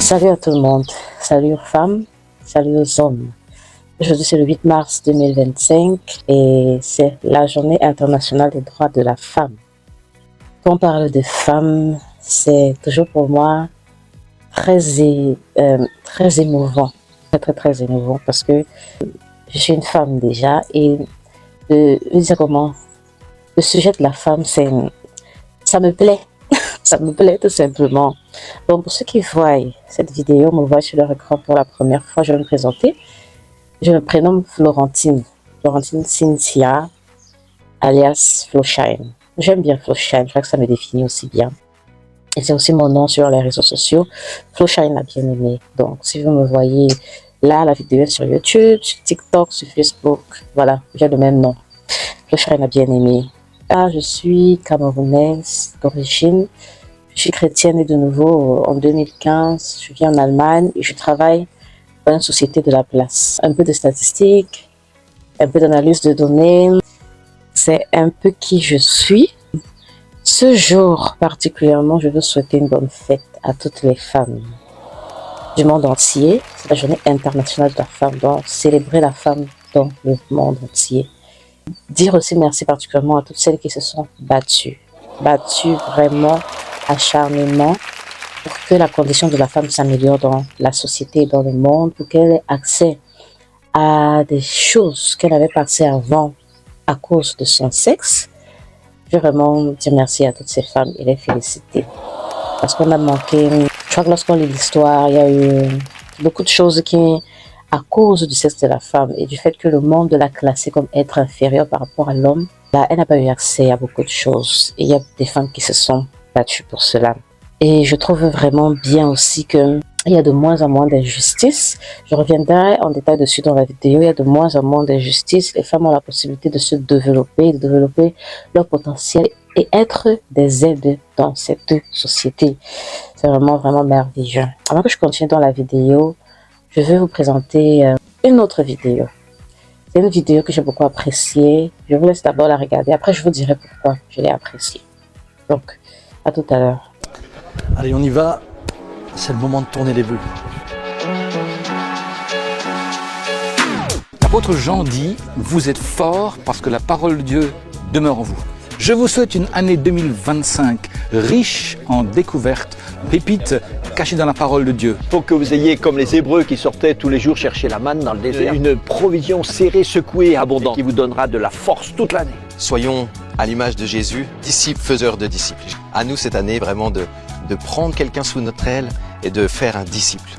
Salut à tout le monde, salut aux femmes, salut aux hommes. Aujourd'hui c'est le 8 mars 2025 et c'est la journée internationale des droits de la femme. Quand on parle de femmes, c'est toujours pour moi très émouvant, très émouvant parce que je suis une femme déjà et le sujet de la femme, ça me plaît. Ça me plaît tout simplement. Donc pour ceux qui voient cette vidéo, me voient sur leur écran pour la première fois, je vais me présenter. Je me prénomme Florentine Cynthia, alias Floshine. J'aime bien Floshine, je crois que ça me définit aussi bien. Et c'est aussi mon nom sur les réseaux sociaux, Floshine la bien-aimée. Donc si vous me voyez là, la vidéo est sur YouTube, sur TikTok, sur Facebook, voilà, j'ai le même nom, Floshine la bien-aimée. Là, je suis camerounaise d'origine. Je suis chrétienne et de nouveau en 2015. Je vis en Allemagne et je travaille dans une société de la place. Un peu de statistiques, un peu d'analyse de données. C'est un peu qui je suis. Ce jour particulièrement, je veux souhaiter une bonne fête à toutes les femmes du monde entier. C'est la journée internationale de la femme. Donc, célébrer la femme dans le monde entier. Dire aussi merci particulièrement à toutes celles qui se sont battues vraiment acharnement pour que la condition de la femme s'améliore dans la société et dans le monde, pour qu'elle ait accès à des choses qu'elle n'avait pas accès avant à cause de son sexe. Je veux vraiment dire merci à toutes ces femmes et les féliciter. Parce qu'on a manqué, je crois que lorsqu'on lit l'histoire, il y a eu beaucoup de choses qui, à cause du sexe de la femme et du fait que le monde l'a classée comme être inférieur par rapport à l'homme, elle n'a pas eu accès à beaucoup de choses. Et il y a des femmes qui se sont battues pour cela. Et je trouve vraiment bien aussi qu'il y a de moins en moins d'injustices. Je reviendrai en détail dessus dans la vidéo. Il y a de moins en moins d'injustices. Les femmes ont la possibilité de se développer, de développer leur potentiel et être des aides dans cette société. C'est vraiment merveilleux. Avant que je continue dans la vidéo, je vais vous présenter une autre vidéo. C'est une vidéo que j'ai beaucoup appréciée. Je vous laisse d'abord la regarder. Après, je vous dirai pourquoi je l'ai appréciée. Donc, à tout à l'heure. Allez, on y va. C'est le moment de tourner les vœux. L'apôtre Jean dit « Vous êtes forts parce que la parole de Dieu demeure en vous ». Je vous souhaite une année 2025 riche en découvertes, pépites cachées dans la parole de Dieu. Pour que vous ayez, comme les Hébreux qui sortaient tous les jours chercher la manne dans le désert, une provision serrée, secouée, abondante, qui vous donnera de la force toute l'année. Soyons à l'image de Jésus, disciples, faiseurs de disciples. À nous cette année vraiment de prendre quelqu'un sous notre aile et de faire un disciple.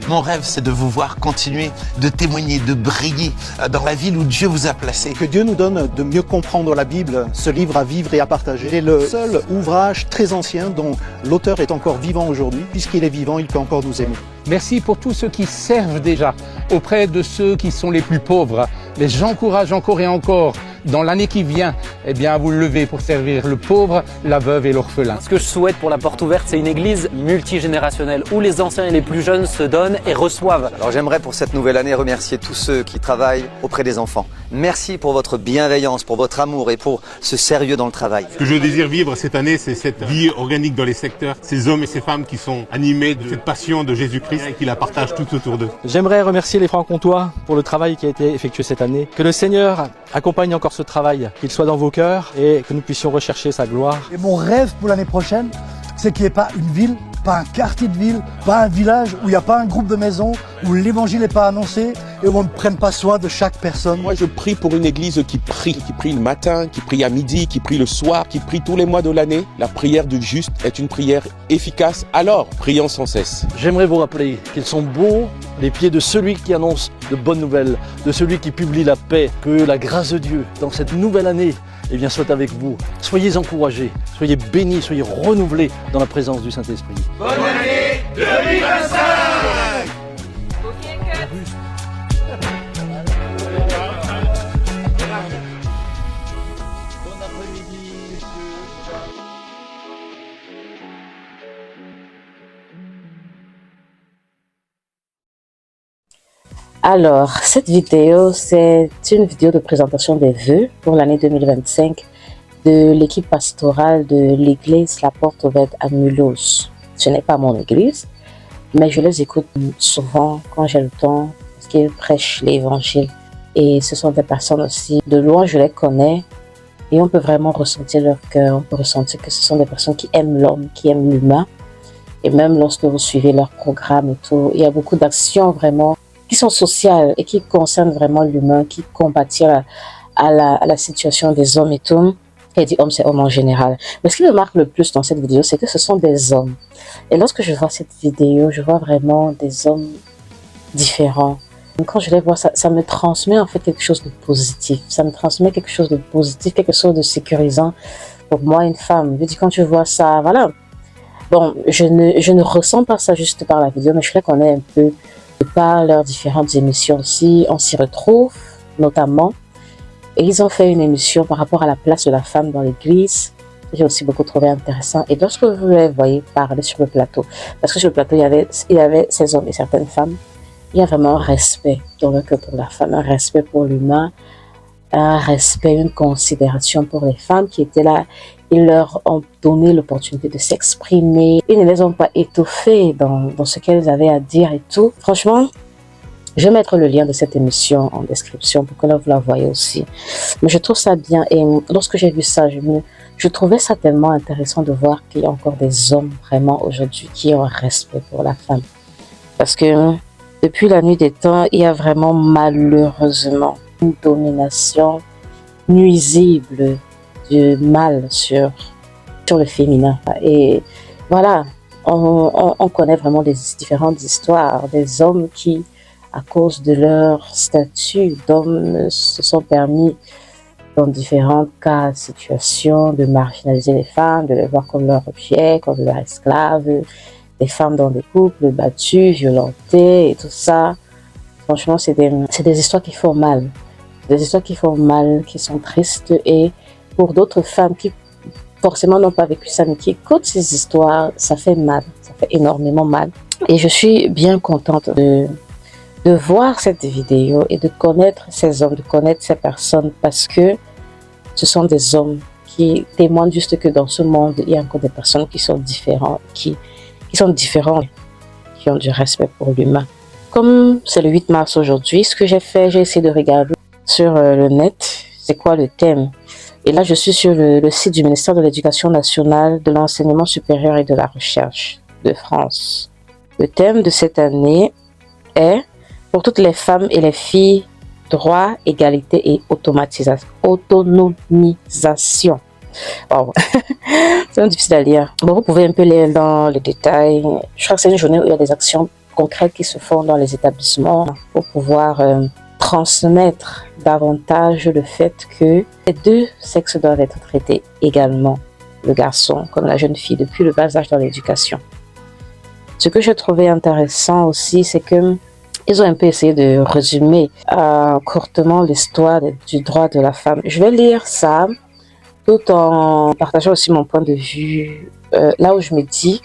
Mon rêve, c'est de vous voir continuer, de témoigner, de briller dans la ville où Dieu vous a placé. Que Dieu nous donne de mieux comprendre la Bible, ce livre à vivre et à partager. C'est le seul ouvrage très ancien dont l'auteur est encore vivant aujourd'hui. Puisqu'il est vivant, il peut encore nous aimer. Merci pour tous ceux qui servent déjà auprès de ceux qui sont les plus pauvres. Mais j'encourage encore et encore, dans l'année qui vient, à vous lever pour servir le pauvre, la veuve et l'orphelin. Ce que je souhaite pour la porte ouverte, c'est une église multigénérationnelle où les anciens et les plus jeunes se donnent et reçoivent. Alors j'aimerais pour cette nouvelle année remercier tous ceux qui travaillent auprès des enfants. Merci pour votre bienveillance, pour votre amour et pour ce sérieux dans le travail. Ce que je désire vivre cette année, c'est cette vie organique dans les secteurs, ces hommes et ces femmes qui sont animés de cette passion de Jésus-Christ et qui la partagent tout autour d'eux. J'aimerais remercier les Francs-Comtois pour le travail qui a été effectué cette année. Que le Seigneur accompagne encore ce travail, qu'il soit dans vos cœurs et que nous puissions rechercher sa gloire. Et mon rêve pour l'année prochaine, c'est qu'il n'y ait pas une ville, pas un quartier de ville, pas un village où il n'y a pas un groupe de maisons, où l'évangile n'est pas annoncé et où on ne prenne pas soin de chaque personne. Moi, je prie pour une église qui prie le matin, qui prie à midi, qui prie le soir, qui prie tous les mois de l'année. La prière du juste est une prière efficace, alors prions sans cesse. J'aimerais vous rappeler qu'ils sont beaux les pieds de celui qui annonce de bonnes nouvelles, de celui qui publie la paix. Que la grâce de Dieu dans cette nouvelle année soit avec vous. Soyez encouragés, soyez bénis, soyez renouvelés dans la présence du Saint-Esprit. Bonne année 2025! Alors, cette vidéo, c'est une vidéo de présentation des vœux pour l'année 2025 de l'équipe pastorale de l'église La Porte Ouverte à Mulhouse. Ce n'est pas mon église. mais je les écoute souvent quand j'ai le temps, parce qu'ils prêchent l'évangile. Et ce sont des personnes aussi, de loin je les connais, et on peut vraiment ressentir leur cœur, on peut ressentir que ce sont des personnes qui aiment l'homme, qui aiment l'humain. Et même lorsque vous suivez leur programme et tout, il y a beaucoup d'actions vraiment qui sont sociales et qui concernent vraiment l'humain, qui combattent à la situation des hommes et tout. Et dit homme, c'est homme en général. Mais ce qui me marque le plus dans cette vidéo, c'est que ce sont des hommes. Et lorsque je vois cette vidéo, je vois vraiment des hommes différents. Quand je les vois, ça me transmet en fait quelque chose de positif. Ça me transmet quelque chose de positif, quelque chose de sécurisant pour moi, une femme. Je dis, quand tu vois ça, voilà. Bon, je ne ressens pas ça juste par la vidéo, mais je les connais un peu par leurs différentes émissions aussi. On s'y retrouve, notamment. Et ils ont fait une émission par rapport à la place de la femme dans l'église. J'ai aussi beaucoup trouvé intéressant. Et lorsque vous les voyez parler sur le plateau, parce que sur le plateau, il y avait ces hommes et certaines femmes, il y a vraiment un respect dans le cœur pour la femme, un respect pour l'humain, un respect, une considération pour les femmes qui étaient là. Ils leur ont donné l'opportunité de s'exprimer. Ils ne les ont pas étouffés dans ce qu'elles avaient à dire et tout. Franchement, je vais mettre le lien de cette émission en description pour que là vous la voyez aussi. Mais je trouve ça bien et lorsque j'ai vu ça, je trouvais ça tellement intéressant de voir qu'il y a encore des hommes vraiment aujourd'hui qui ont un respect pour la femme. Parce que depuis la nuit des temps, il y a vraiment malheureusement une domination nuisible du mal sur le féminin. Et voilà, on connaît vraiment des différentes histoires, des hommes qui, à cause de leur statut d'homme, se sont permis dans différents cas, situations, de marginaliser les femmes, de les voir comme leur objet, comme leurs esclaves, des femmes dans des couples battues, violentées et tout ça. Franchement, c'est des histoires qui font mal. Des histoires qui font mal, qui sont tristes, et pour d'autres femmes qui forcément n'ont pas vécu ça, mais qui écoutent ces histoires, ça fait mal, ça fait énormément mal. Et je suis bien contente de voir cette vidéo et de connaître ces hommes, de connaître ces personnes, parce que ce sont des hommes qui témoignent juste que dans ce monde, il y a encore des personnes qui sont différentes, qui ont du respect pour l'humain. Comme c'est le 8 mars aujourd'hui, ce que j'ai fait, j'ai essayé de regarder sur le net, c'est quoi le thème. Et là, je suis sur le site du ministère de l'Éducation nationale, de l'enseignement supérieur et de la recherche de France. Le thème de cette année est « Pour toutes les femmes et les filles, droit, égalité et autonomisation ». Wow. C'est difficile à lire. Bon, vous pouvez un peu lire dans les détails. Je crois que c'est une journée où il y a des actions concrètes qui se font dans les établissements pour pouvoir transmettre davantage le fait que les deux sexes doivent être traités également, le garçon comme la jeune fille, depuis le bas âge dans l'éducation. Ce que j'ai trouvé intéressant aussi, c'est que ils ont un peu essayé de résumer courtement l'histoire du droit de la femme. Je vais lire ça tout en partageant aussi mon point de vue, là où je me dis,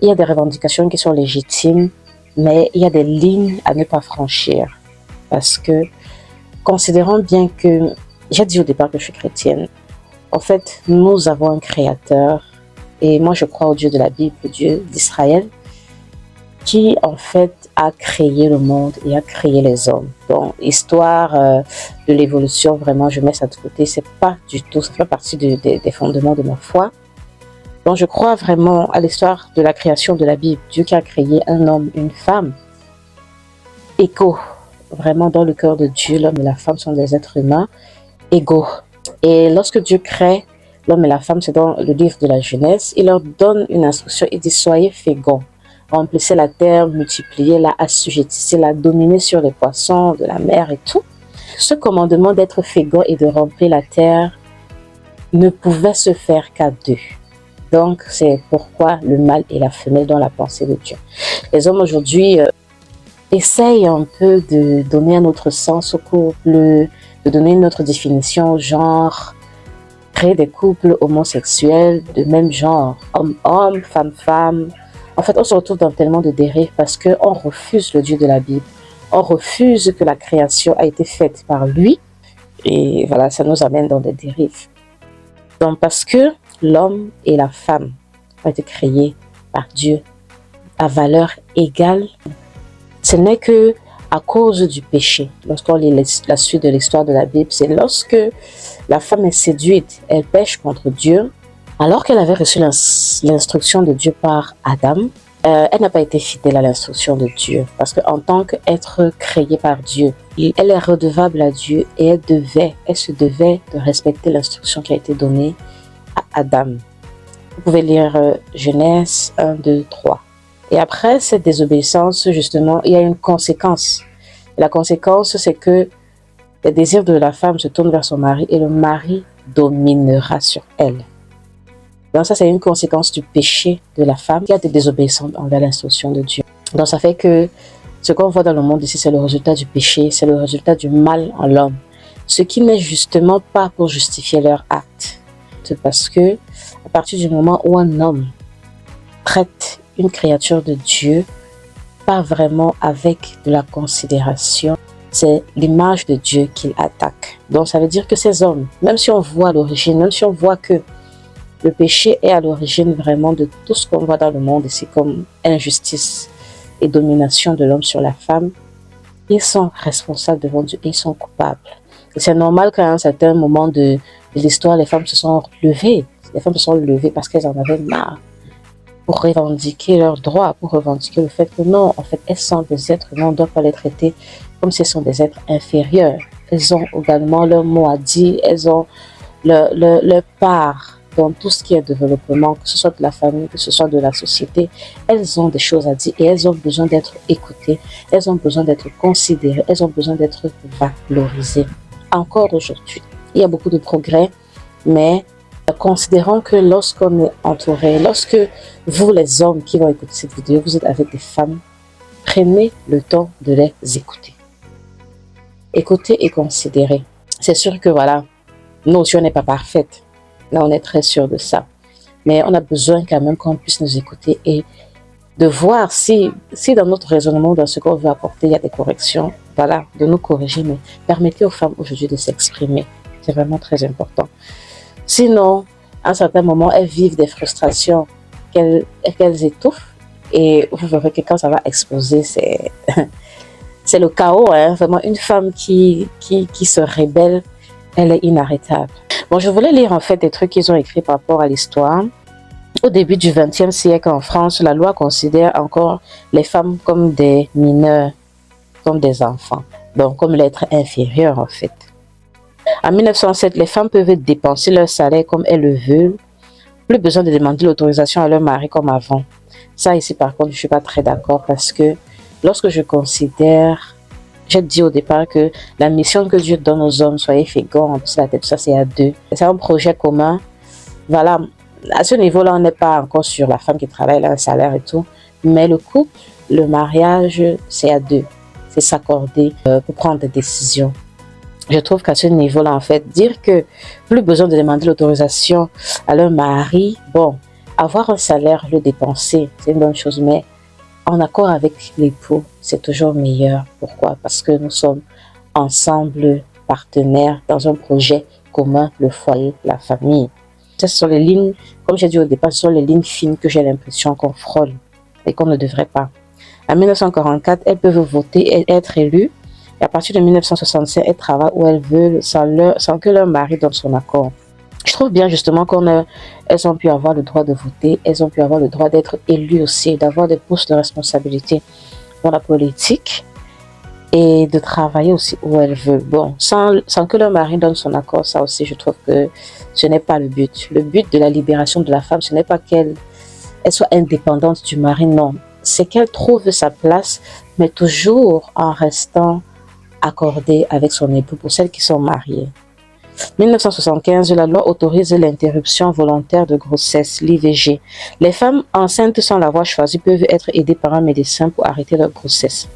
il y a des revendications qui sont légitimes, mais il y a des lignes à ne pas franchir. Parce que, considérons bien que, j'ai dit au départ que je suis chrétienne, en fait, nous avons un créateur, et moi je crois au Dieu de la Bible, le Dieu d'Israël, qui en fait a créé le monde et a créé les hommes. Donc, histoire de l'évolution, vraiment, je mets ça de côté, c'est pas du tout, ça fait partie des fondements de ma foi. Donc, je crois vraiment à l'histoire de la création de la Bible, Dieu qui a créé un homme, une femme, égaux. Vraiment, dans le cœur de Dieu, l'homme et la femme sont des êtres humains égaux. Et lorsque Dieu crée l'homme et la femme, c'est dans le livre de la Genèse, il leur donne une instruction, il dit « Soyez féconds, remplissez la terre, multipliez-la, assujettissez-la, dominez sur les poissons de la mer et tout. » Ce commandement d'être fécond et de remplir la terre ne pouvait se faire qu'à deux. Donc, c'est pourquoi le mâle et la femelle dans la pensée de Dieu. Les hommes aujourd'hui essaye un peu de donner un autre sens au couple, de donner une autre définition au genre, créer des couples homosexuels de même genre, homme-homme, femme-femme. En fait, on se retrouve dans tellement de dérives parce qu'on refuse le Dieu de la Bible. On refuse que la création a été faite par lui. Et voilà, ça nous amène dans des dérives. Donc, parce que l'homme et la femme ont été créés par Dieu à valeur égale. Ce n'est que à cause du péché. Lorsqu'on lit la suite de l'histoire de la Bible, c'est lorsque la femme est séduite, elle pêche contre Dieu, alors qu'elle avait reçu l'instruction de Dieu par Adam. Elle n'a pas été fidèle à l'instruction de Dieu, parce qu'en tant qu'être créé par Dieu, elle est redevable à Dieu et elle se devait de respecter l'instruction qui a été donnée à Adam. Vous pouvez lire Genèse 1, 2, 3. Et après cette désobéissance, justement, il y a une conséquence. La conséquence, c'est que les désirs de la femme se tournent vers son mari et le mari dominera sur elle. Donc ça, c'est une conséquence du péché de la femme qui a été désobéissante envers l'instruction de Dieu. Donc ça fait que ce qu'on voit dans le monde ici, c'est le résultat du péché, c'est le résultat du mal en l'homme. Ce qui n'est justement pas pour justifier leur acte. C'est parce que à partir du moment où un homme traite une créature de Dieu, pas vraiment avec de la considération, c'est l'image de Dieu qu'il attaque. Donc ça veut dire que ces hommes, même si on voit l'origine, même si on voit que le péché est à l'origine vraiment de tout ce qu'on voit dans le monde ici comme injustice et domination de l'homme sur la femme, ils sont responsables devant Dieu et ils sont coupables. Et c'est normal qu'à un certain moment de l'histoire, les femmes se sont levées. Les femmes se sont levées parce qu'elles en avaient marre, pour revendiquer leurs droits, pour revendiquer le fait que non, en fait, elles sont des êtres humains, on ne doit pas les traiter comme si elles sont des êtres inférieurs. Elles ont également leur mot à dire, elles ont leur part dans tout ce qui est développement, que ce soit de la famille, que ce soit de la société. Elles ont des choses à dire et elles ont besoin d'être écoutées, elles ont besoin d'être considérées, elles ont besoin d'être valorisées. Encore aujourd'hui, il y a beaucoup de progrès, mais considérons que lorsqu'on est entouré, lorsque vous les hommes qui vont écouter cette vidéo, vous êtes avec des femmes, prenez le temps de les écouter. Écoutez et considérez. C'est sûr que voilà, nous aussi on n'est pas parfaite. Là on est très sûr de ça. Mais on a besoin quand même qu'on puisse nous écouter et de voir si dans notre raisonnement, dans ce qu'on veut apporter, il y a des corrections. Voilà, de nous corriger, mais permettez aux femmes aujourd'hui de s'exprimer. C'est vraiment très important. Sinon, à un certain moment, elles vivent des frustrations qu'elles étouffent et vous verrez que quand ça va exploser, c'est le chaos. Hein? Vraiment, une femme qui se rébelle, elle est inarrêtable. Bon, je voulais lire en fait des trucs qu'ils ont écrits par rapport à l'histoire. Au début du XXe siècle en France, la loi considère encore les femmes comme des mineurs, comme des enfants, donc comme l'être inférieur en fait. En 1907, les femmes peuvent dépenser leur salaire comme elles le veulent. Plus besoin de demander l'autorisation à leur mari comme avant. Ça ici par contre, je ne suis pas très d'accord parce que lorsque je considère, j'ai dit au départ que la mission que Dieu donne aux hommes, soyez féconds, en plus la tête, ça c'est à deux. C'est un projet commun. Voilà, à ce niveau-là, on n'est pas encore sur la femme qui travaille, là, un salaire et tout. Mais le couple, le mariage, c'est à deux. C'est s'accorder pour prendre des décisions. Je trouve qu'à ce niveau-là, en fait, dire que plus besoin de demander l'autorisation à leur mari, bon, avoir un salaire, le dépenser, c'est une bonne chose, mais en accord avec l'époux, c'est toujours meilleur. Pourquoi? Parce que nous sommes ensemble partenaires dans un projet commun, le foyer, la famille. Ce sont les lignes, comme j'ai dit au départ, ce sont les lignes fines que j'ai l'impression qu'on frôle et qu'on ne devrait pas. En 1944, elles peuvent voter et être élues. Et à partir de 1965, elles travaillent où elles veulent sans que leur mari donne son accord. Je trouve bien justement qu'elles ont pu avoir le droit de voter, elles ont pu avoir le droit d'être élues aussi, d'avoir des postes de responsabilité dans la politique et de travailler aussi où elles veulent. Bon, sans que leur mari donne son accord, ça aussi je trouve que ce n'est pas le but. Le but de la libération de la femme, ce n'est pas qu'elle soit indépendante du mari, non. C'est qu'elle trouve sa place, mais toujours en restant accordée avec son époux pour celles qui sont mariées. 1975, la loi autorise l'interruption volontaire de grossesse, l'IVG. Les femmes enceintes sans l'avoir choisi peuvent être aidées par un médecin pour arrêter leur grossesse.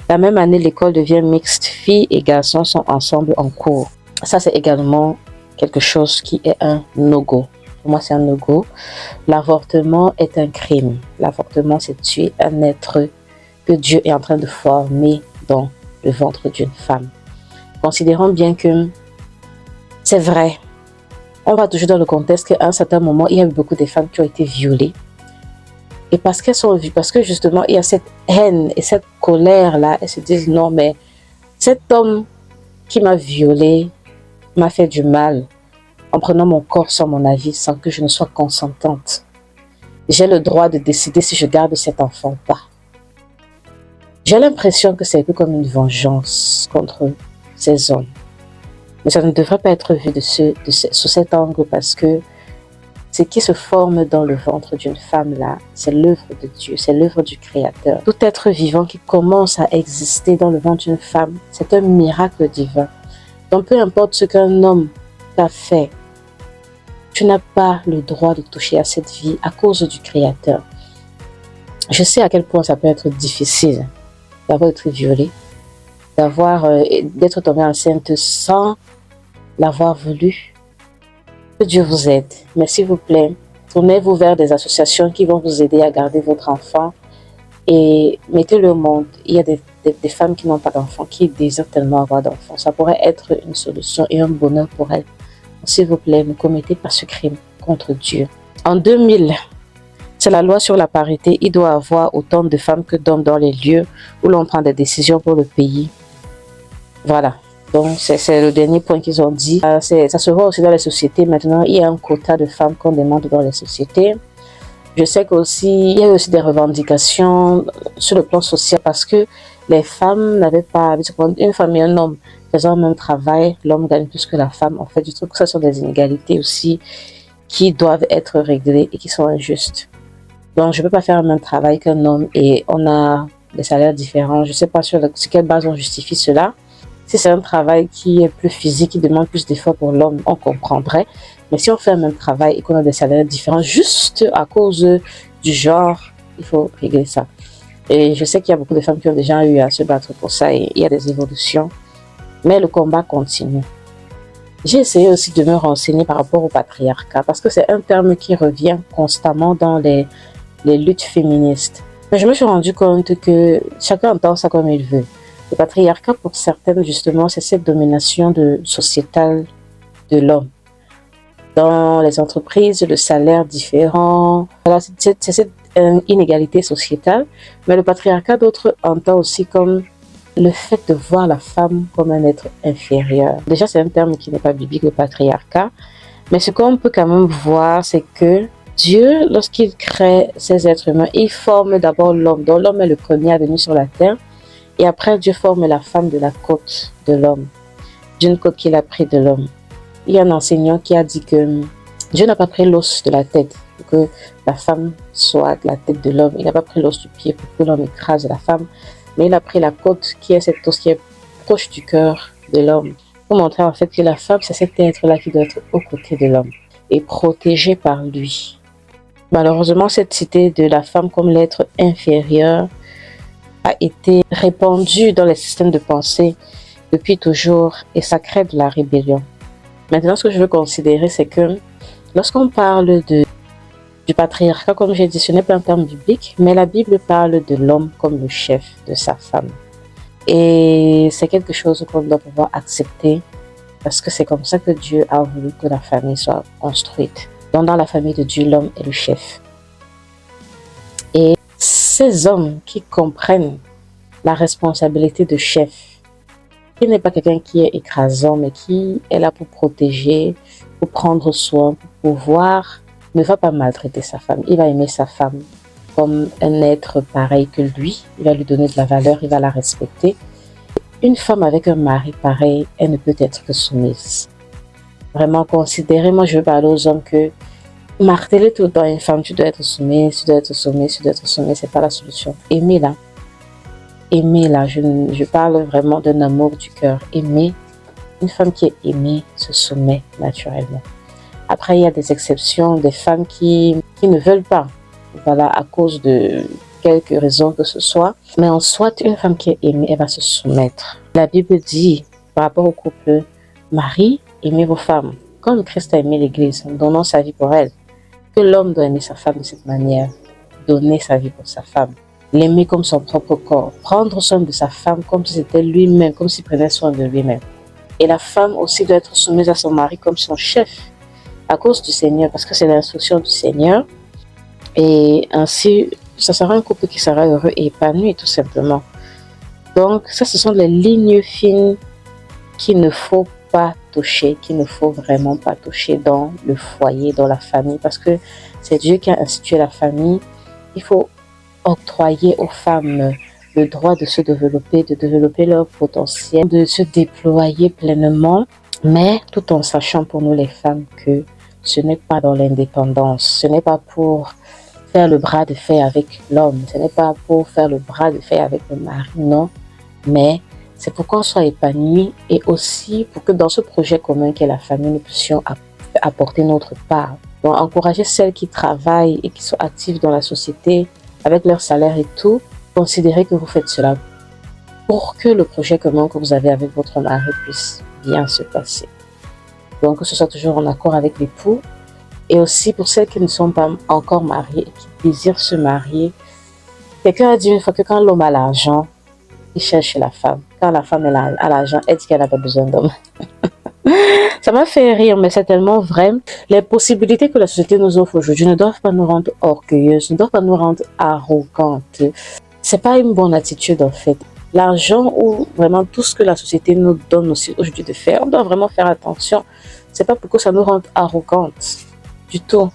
La même année, l'école devient mixte. Filles et garçons sont ensemble en cours. Ça, c'est également quelque chose qui est un no-go. Pour moi, c'est un no-go. L'avortement est un crime. L'avortement, c'est tuer un être que Dieu est en train de former dans le ventre d'une femme. Considérons bien que c'est vrai. On va toujours dans le contexte qu'à un certain moment, il y a eu beaucoup de femmes qui ont été violées. Et parce qu'elles sont vues, parce que justement, il y a cette haine et cette colère-là, elles se disent non, mais cet homme qui m'a violée m'a fait du mal en prenant mon corps sans mon avis, sans que je ne sois consentante. J'ai le droit de décider si je garde cet enfant ou pas. J'ai l'impression que c'est un peu comme une vengeance contre ces hommes. Mais ça ne devrait pas être vu sous cet angle parce que ce qui se forme dans le ventre d'une femme là, c'est l'œuvre de Dieu, c'est l'œuvre du Créateur. Tout être vivant qui commence à exister dans le ventre d'une femme, c'est un miracle divin. Donc peu importe ce qu'un homme t'a fait, tu n'as pas le droit de toucher à cette vie à cause du Créateur. Je sais à quel point ça peut être difficile d'avoir été violée, d'être tombée enceinte sans l'avoir voulu. Que Dieu vous aide. Mais s'il vous plaît, tournez-vous vers des associations qui vont vous aider à garder votre enfant et mettez-le au monde. Il y a des femmes qui n'ont pas d'enfants, qui désirent tellement avoir d'enfants. Ça pourrait être une solution et un bonheur pour elles. S'il vous plaît, ne commettez pas ce crime contre Dieu. En 2000, c'est la loi sur la parité. Il doit y avoir autant de femmes que d'hommes dans les lieux où l'on prend des décisions pour le pays. Voilà. Donc, c'est le dernier point qu'ils ont dit. Ça se voit aussi dans les sociétés. Maintenant, il y a un quota de femmes qu'on demande dans les sociétés. Je sais qu'il y a aussi des revendications sur le plan social parce que les femmes n'avaient pas... Une femme et un homme faisant le même travail, l'homme gagne plus que la femme. En fait, je trouve que ce sont des inégalités aussi qui doivent être réglées et qui sont injustes. Donc, je ne peux pas faire le même travail qu'un homme et on a des salaires différents. Je ne sais pas sur quelle base on justifie cela. Si c'est un travail qui est plus physique, qui demande plus d'efforts pour l'homme, on comprendrait. Mais si on fait le même travail et qu'on a des salaires différents, juste à cause du genre, il faut régler ça. Et je sais qu'il y a beaucoup de femmes qui ont déjà eu à se battre pour ça et il y a des évolutions. Mais le combat continue. J'ai essayé aussi de me renseigner par rapport au patriarcat parce que c'est un terme qui revient constamment dans les luttes féministes. Mais je me suis rendu compte que chacun entend ça comme il veut. Le patriarcat, pour certaines, justement, c'est cette domination sociétale de l'homme. Dans les entreprises, le salaire différent, voilà, c'est cette inégalité sociétale. Mais le patriarcat, d'autres entendent aussi comme le fait de voir la femme comme un être inférieur. Déjà, c'est un terme qui n'est pas biblique, le patriarcat. Mais ce qu'on peut quand même voir, c'est que Dieu, lorsqu'il crée ces êtres humains, il forme d'abord l'homme. Donc l'homme est le premier à venir sur la terre. Et après, Dieu forme la femme de la côte de l'homme, d'une côte qu'il a pris de l'homme. Il y a un enseignant qui a dit que Dieu n'a pas pris l'os de la tête pour que la femme soit la tête de l'homme. Il n'a pas pris l'os du pied pour que l'homme écrase la femme, mais il a pris la côte qui est cette os qui est proche du cœur de l'homme. Pour montrer en fait que la femme, c'est cet être-là qui doit être aux côtés de l'homme et protégée par lui. Malheureusement, cette idée de la femme comme l'être inférieur a été répandue dans les systèmes de pensée depuis toujours et ça crée de la rébellion. Maintenant, ce que je veux considérer, c'est que lorsqu'on parle du patriarcat, comme j'ai dit, ce n'est pas un terme biblique, mais la Bible parle de l'homme comme le chef de sa femme. Et c'est quelque chose qu'on doit pouvoir accepter parce que c'est comme ça que Dieu a voulu que la famille soit construite. Donc, dans la famille de Dieu, l'homme est le chef. Et ces hommes qui comprennent la responsabilité de chef, qui n'est pas quelqu'un qui est écrasant, mais qui est là pour protéger, pour prendre soin, pour pouvoir, ne va pas maltraiter sa femme. Il va aimer sa femme comme un être pareil que lui. Il va lui donner de la valeur, il va la respecter. Une femme avec un mari pareil, elle ne peut être que soumise. Vraiment considérer, moi je veux parler aux hommes que marteler tout le temps une femme, tu dois être soumise, tu dois être soumise, tu dois être soumise, c'est pas la solution. Aimez-la. Aimez-la. Je parle vraiment d'un amour du cœur. Aimer. Une femme qui est aimée se soumet naturellement. Après, il y a des exceptions, des femmes qui ne veulent pas. Voilà, à cause de quelques raisons que ce soit. Mais en soit, une femme qui est aimée, elle va se soumettre. La Bible dit, par rapport au couple, Marie, aimez vos femmes. Comme Christ a aimé l'Église, en donnant sa vie pour elle. Que l'homme doit aimer sa femme de cette manière. Donner sa vie pour sa femme. L'aimer comme son propre corps. Prendre soin de sa femme comme si c'était lui-même, comme s'il prenait soin de lui-même. Et la femme aussi doit être soumise à son mari comme son chef. À cause du Seigneur, parce que c'est l'instruction du Seigneur. Et ainsi, ça sera un couple qui sera heureux et épanoui, tout simplement. Donc, ça, ce sont les lignes fines qu'il ne faut pas toucher, qu'il ne faut vraiment pas toucher dans le foyer, dans la famille, parce que c'est Dieu qui a institué la famille. Il faut octroyer aux femmes le droit de se développer, de développer leur potentiel, de se déployer pleinement, mais tout en sachant pour nous les femmes que ce n'est pas dans l'indépendance, ce n'est pas pour faire le bras de fer avec l'homme, ce n'est pas pour faire le bras de fer avec le mari, non, mais c'est pour qu'on soit épanoui et aussi pour que dans ce projet commun qu'est la famille, nous puissions apporter notre part. Donc, encourager celles qui travaillent et qui sont actives dans la société avec leur salaire et tout, considérez que vous faites cela pour que le projet commun que vous avez avec votre mari puisse bien se passer. Donc, que ce soit toujours en accord avec l'époux. Et aussi pour celles qui ne sont pas encore mariées et qui désirent se marier. Quelqu'un a dit une fois que quand l'homme a l'argent, il cherche la femme. Quand la femme a l'argent, elle dit qu'elle n'a pas besoin d'homme. Ça m'a fait rire, mais c'est tellement vrai. Les possibilités que la société nous offre aujourd'hui ne doivent pas nous rendre orgueilleuses, ne doivent pas nous rendre arrogantes. C'est pas une bonne attitude en fait. L'argent ou vraiment tout ce que la société nous donne aussi aujourd'hui de faire, on doit vraiment faire attention. C'est pas pour que ça nous rende arrogantes du tout.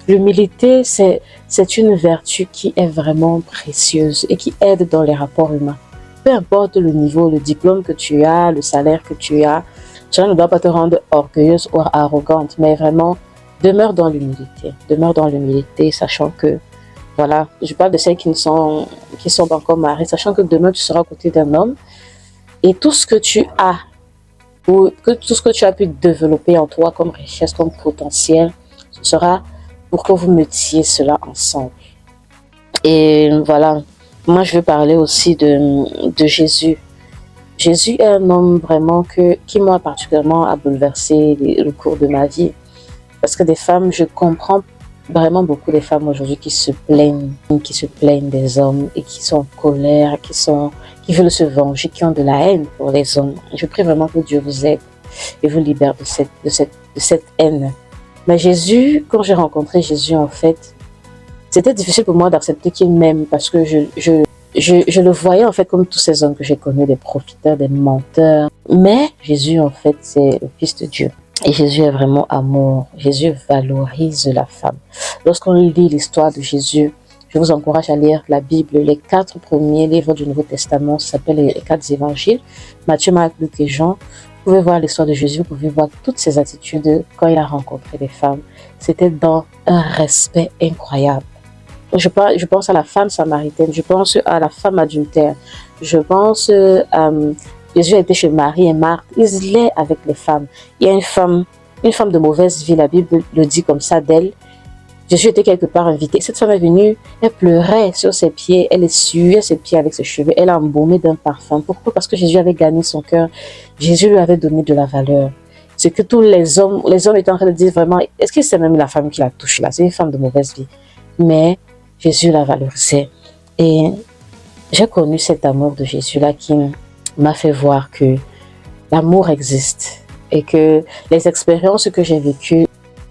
L'humilité, c'est une vertu qui est vraiment précieuse et qui aide dans les rapports humains. Peu importe le niveau, le diplôme que tu as, le salaire que tu as, cela ne doit pas te rendre orgueilleuse ou arrogante, mais vraiment demeure dans l'humilité. Demeure dans l'humilité, sachant que voilà, je parle de celles qui sont encore mariées, sachant que demain tu seras à côté d'un homme et tout ce que tu as, ou que tout ce que tu as pu développer en toi comme richesse, comme potentiel, ce sera pour que vous mettiez cela ensemble. Et voilà, moi je veux parler aussi de Jésus. Jésus est un homme vraiment qui moi particulièrement a bouleversé le cours de ma vie. Parce que des femmes, je comprends vraiment beaucoup des femmes aujourd'hui qui se plaignent des hommes et qui sont en colère, qui veulent se venger, qui ont de la haine pour les hommes. Je prie vraiment que Dieu vous aide et vous libère de cette haine. Mais Jésus, quand j'ai rencontré Jésus en fait, c'était difficile pour moi d'accepter qu'il m'aime parce que je le voyais en fait comme tous ces hommes que j'ai connus, des profiteurs, des menteurs. Mais Jésus en fait c'est le Fils de Dieu. Et Jésus est vraiment amour. Jésus valorise la femme. Lorsqu'on lit l'histoire de Jésus, je vous encourage à lire la Bible. Les 4 premiers livres du Nouveau Testament s'appellent les 4 évangiles. Matthieu, Marc, Luc et Jean. Vous pouvez voir l'histoire de Jésus, vous pouvez voir toutes ses attitudes quand il a rencontré les femmes. C'était dans un respect incroyable. Je pense à la femme samaritaine, je pense à la femme adultère, je pense à... Jésus a été chez Marie et Marthe, il se liait avec les femmes. Il y a une femme de mauvaise vie, la Bible le dit comme ça d'elle. Jésus était quelque part invité. Cette femme est venue, elle pleurait sur ses pieds, elle essuyait ses pieds avec ses cheveux, elle a embaumé d'un parfum. Pourquoi? Parce que Jésus avait gagné son cœur. Jésus lui avait donné de la valeur. C'est que tous les hommes étaient en train de dire vraiment, est-ce que c'est même la femme qui la touche là? C'est une femme de mauvaise vie. Mais Jésus la valorisait. Et j'ai connu cet amour de Jésus là qui m'a fait voir que l'amour existe et que les expériences que j'ai vécues,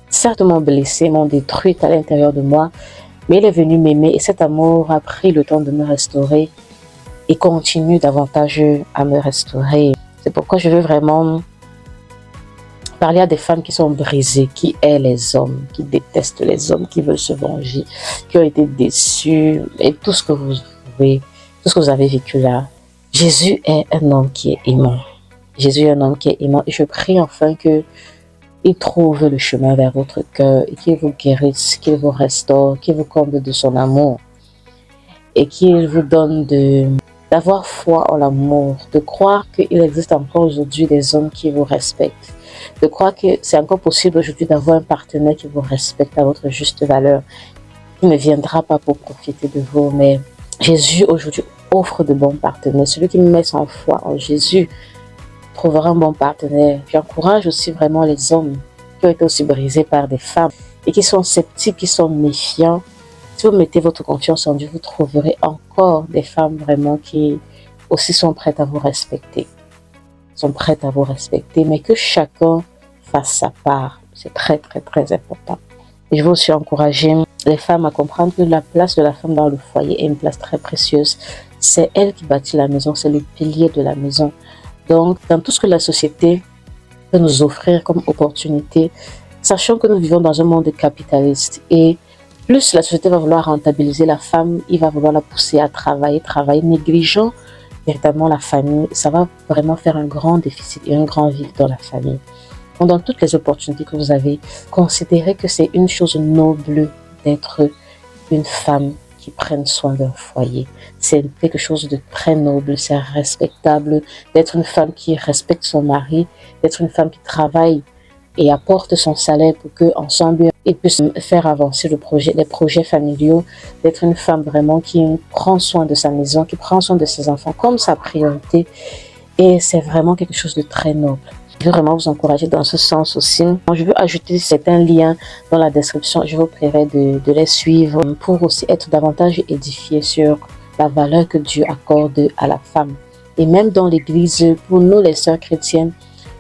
certes m'ont blessée, m'ont détruite à l'intérieur de moi, mais il est venu m'aimer et cet amour a pris le temps de me restaurer et continue davantage à me restaurer. C'est pourquoi je veux vraiment parler à des femmes qui sont brisées, qui aiment les hommes, qui détestent les hommes, qui veulent se venger, qui ont été déçues et tout ce que vous avez vécu là. Jésus est un homme qui est aimant. Jésus est un homme qui est aimant. Et je prie enfin qu'il trouve le chemin vers votre cœur et qu'il vous guérisse, qu'il vous restaure, qu'il vous comble de son amour. Et qu'il vous donne d'avoir foi en l'amour, de croire qu'il existe encore aujourd'hui des hommes qui vous respectent, de croire que c'est encore possible aujourd'hui d'avoir un partenaire qui vous respecte à votre juste valeur. Il ne viendra pas pour profiter de vous, mais Jésus aujourd'hui offre de bons partenaires. Celui qui met son foi en Jésus trouvera un bon partenaire. J'encourage aussi vraiment les hommes qui ont été aussi brisés par des femmes et qui sont sceptiques, qui sont méfiants. Si vous mettez votre confiance en Dieu, vous trouverez encore des femmes vraiment qui aussi sont prêtes à vous respecter. Sont prêtes à vous respecter, mais que chacun fasse sa part. C'est très, très, très important. Et je veux aussi encourager les femmes à comprendre que la place de la femme dans le foyer est une place très précieuse. C'est elle qui bâtit la maison, c'est le pilier de la maison. Donc, dans tout ce que la société peut nous offrir comme opportunité, sachant que nous vivons dans un monde capitaliste et plus la société va vouloir rentabiliser la femme, il va vouloir la pousser à travailler, négligeant véritablement la famille, ça va vraiment faire un grand déficit et un grand vide dans la famille. Donc, dans toutes les opportunités que vous avez, considérez que c'est une chose noble d'être une femme qui prenne soin d'un foyer. C'est quelque chose de très noble, c'est respectable d'être une femme qui respecte son mari, d'être une femme qui travaille et apporte son salaire pour qu'ensemble, ils puissent faire avancer les projets familiaux, d'être une femme vraiment qui prend soin de sa maison, qui prend soin de ses enfants comme sa priorité. Et c'est vraiment quelque chose de très noble. Je veux vraiment vous encourager dans ce sens aussi. Je veux ajouter certains liens dans la description. Je vous prierai de les suivre pour aussi être davantage édifié sur la valeur que Dieu accorde à la femme. Et même dans l'Église, pour nous les sœurs chrétiennes,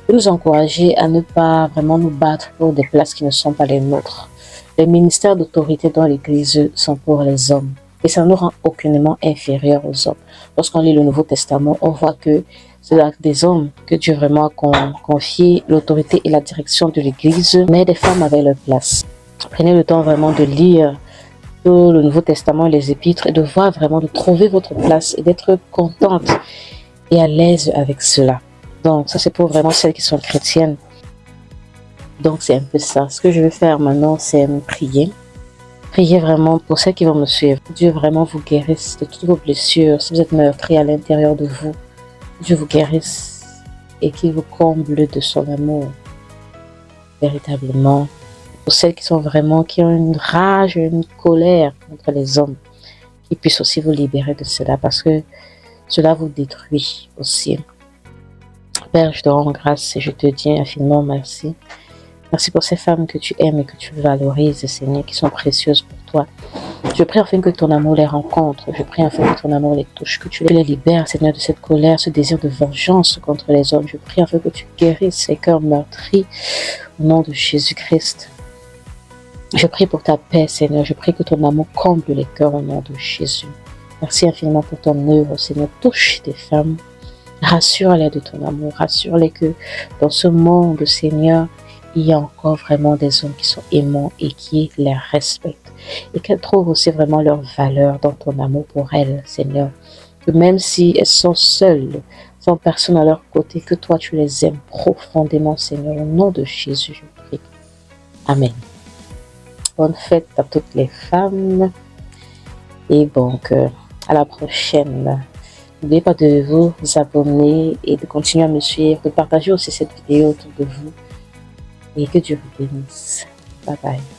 de nous encourager à ne pas vraiment nous battre pour des places qui ne sont pas les nôtres. Les ministères d'autorité dans l'Église sont pour les hommes. Et ça ne nous rend aucunement inférieurs aux hommes. Lorsqu'on lit le Nouveau Testament, on voit que c'est des hommes que Dieu vraiment a confié l'autorité et la direction de l'Église, mais des femmes avaient leur place. Prenez le temps vraiment de lire tout le Nouveau Testament et les Épîtres et de voir vraiment, de trouver votre place et d'être contente et à l'aise avec cela. Donc ça c'est pour vraiment celles qui sont chrétiennes. Donc c'est un peu ça. Ce que je vais faire maintenant, c'est prier. Priez vraiment pour celles qui vont me suivre. Dieu vraiment vous guérisse de toutes vos blessures. Si vous êtes meurtri à l'intérieur de vous, Dieu vous guérisse et qu'il vous comble de son amour. Véritablement. Pour celles qui sont vraiment, qui ont une rage, une colère contre les hommes, qu'ils puissent aussi vous libérer de cela parce que cela vous détruit aussi. Père, je te rends grâce et je te dis infiniment merci. Merci pour ces femmes que tu aimes et que tu valorises, Seigneur, qui sont précieuses pour toi. Je prie afin que ton amour les rencontre. Je prie afin que ton amour les touche, que tu les libères, Seigneur, de cette colère, ce désir de vengeance contre les hommes. Je prie afin que tu guérisses ces cœurs meurtris au nom de Jésus-Christ. Je prie pour ta paix, Seigneur. Je prie que ton amour comble les cœurs au nom de Jésus. Merci infiniment pour ton œuvre, Seigneur. Touche tes femmes. Rassure-les de ton amour. Rassure-les que dans ce monde, Seigneur, il y a encore vraiment des hommes qui sont aimants et qui les respectent. Et qu'elles trouvent aussi vraiment leur valeur dans ton amour pour elles, Seigneur. Que même si elles sont seules, sans personne à leur côté, que toi tu les aimes profondément, Seigneur. Au nom de Jésus, je prie. Amen. Bonne fête à toutes les femmes. Et donc, à la prochaine. N'oubliez pas de vous abonner et de continuer à me suivre, de partager aussi cette vidéo autour de vous. Et que Dieu vous bénisse. Bye bye.